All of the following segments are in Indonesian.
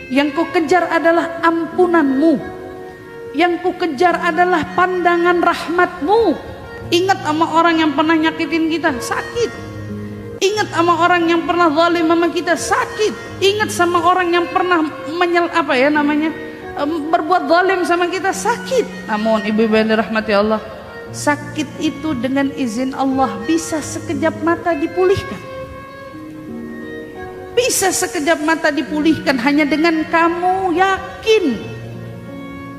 Yang ku kejar adalah ampunanmu. Yang ku kejar adalah pandangan rahmatmu. Ingat sama orang yang pernah nyakitin kita, sakit. Ingat sama orang yang pernah zalim sama kita, sakit. Ingat sama orang yang pernah berbuat zalim sama kita, sakit. Namun ibu-ibu yang dirahmati Allah, sakit itu dengan izin Allah bisa sekejap mata dipulihkan. Bisa sekejap mata dipulihkan hanya dengan kamu yakin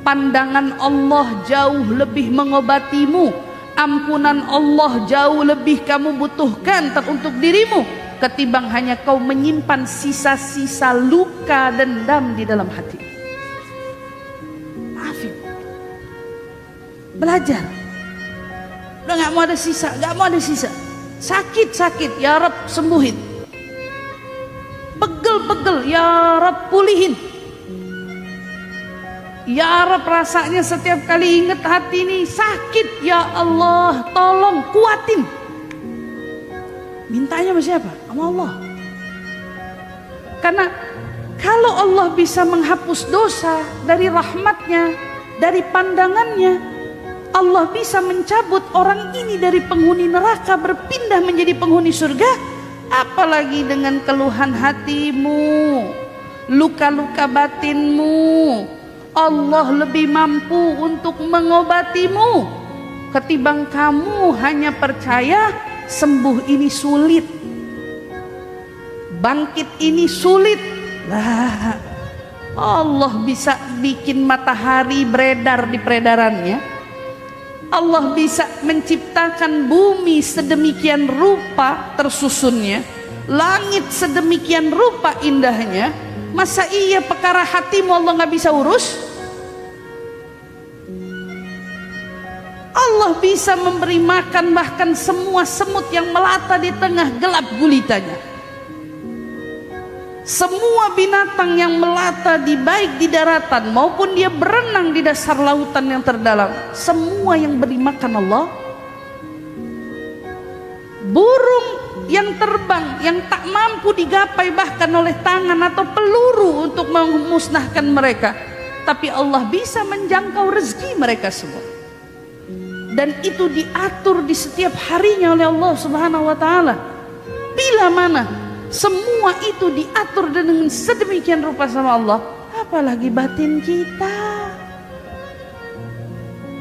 pandangan Allah jauh lebih mengobatimu, ampunan Allah jauh lebih kamu butuhkan untuk dirimu ketimbang hanya kau menyimpan sisa-sisa luka dendam di dalam hati. Maafin, belajar. Udah gak mau ada sisa, gak mau ada sisa. Sakit-sakit, ya Rab sembuhin. Pegel-pegel, ya Rab pulihin. Ya Rab rasanya setiap kali ingat hati ini sakit, ya Allah tolong kuatin. Mintanya sama siapa? Sama Allah. Karena kalau Allah bisa menghapus dosa dari rahmatnya, dari pandangannya, Allah bisa mencabut orang ini dari penghuni neraka berpindah menjadi penghuni surga. Apalagi dengan keluhan hatimu, luka-luka batinmu, Allah lebih mampu untuk mengobatimu ketimbang kamu hanya percaya sembuh ini sulit, bangkit ini sulit. Lah, Allah bisa bikin matahari beredar di peredarannya. Allah bisa menciptakan bumi sedemikian rupa tersusunnya, langit sedemikian rupa indahnya. Masa iya perkara hatimu Allah gak bisa urus? Allah bisa memberi makan bahkan semua semut yang melata di tengah gelap gulitanya. Semua binatang yang melata baik di daratan maupun dia berenang di dasar lautan yang terdalam, semua yang beri makan Allah. Burung yang terbang yang tak mampu digapai bahkan oleh tangan atau peluru untuk memusnahkan mereka, tapi Allah bisa menjangkau rezeki mereka semua. Dan itu diatur di setiap harinya oleh Allah Subhanahu wa taala. Bila mana semua itu diatur dengan sedemikian rupa sama Allah, apalagi batin kita.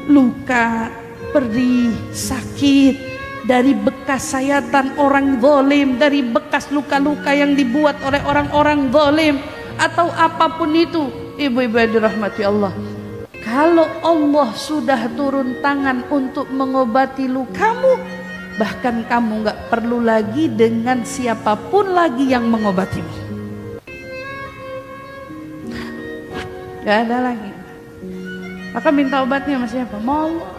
Luka, perih, sakit dari bekas sayatan orang zalim, dari bekas luka-luka yang dibuat oleh orang-orang zalim atau apapun itu, ibu-ibu yang dirahmati Allah. Kalau Allah sudah turun tangan untuk mengobati lukamu, bahkan kamu gak perlu lagi dengan siapapun lagi yang mengobatimu. Gak ada lagi. Maka minta obatnya sama siapa? Sama Allah.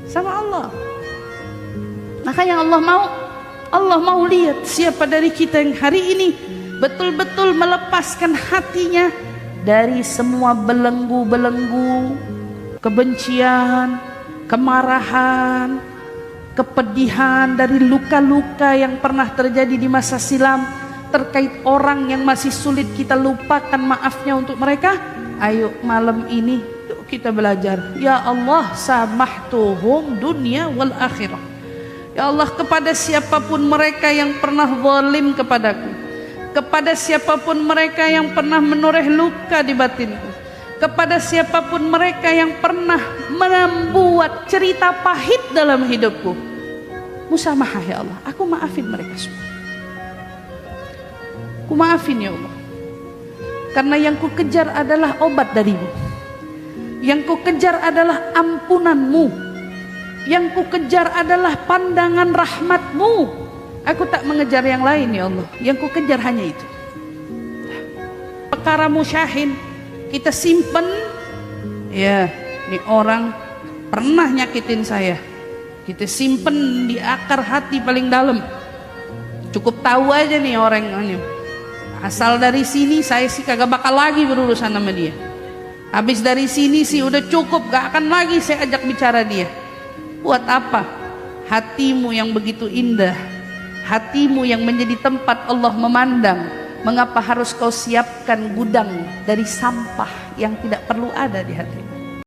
Sama Allah. Makanya Allah mau lihat siapa dari kita yang hari ini betul-betul melepaskan hatinya dari semua belenggu-belenggu kebencian, kemarahan, kepedihan, dari luka-luka yang pernah terjadi di masa silam terkait orang yang masih sulit kita lupakan maafnya untuk mereka. Ayo malam ini yuk kita belajar. Ya Allah, samahtuhum dunia wal akhirah. Ya Allah, kepada siapapun mereka yang pernah zalim kepadaku, kepada siapapun mereka yang pernah menoreh luka di batinku, kepada siapapun mereka yang pernah membuat cerita pahit dalam hidupku, musamahah ya Allah, aku maafin mereka semua. Aku maafin ya Allah, karena yang ku kejar adalah obat darimu, yang ku kejar adalah ampunanmu, yang ku kejar adalah pandangan rahmatmu. Aku tak mengejar yang lain ya Allah, yang ku kejar hanya itu. Perkara musyahin kita simpen, ya ini orang pernah nyakitin saya, kita simpen di akar hati paling dalam. Cukup tahu aja nih orang ini, asal dari sini saya sih kagak bakal lagi berurusan sama dia. Habis dari sini sih udah cukup, gak akan lagi saya ajak bicara dia. Buat apa? Hatimu yang begitu indah, hatimu yang menjadi tempat Allah memandang, Mengapa harus kau siapkan gudang dari sampah yang tidak perlu ada di hatimu?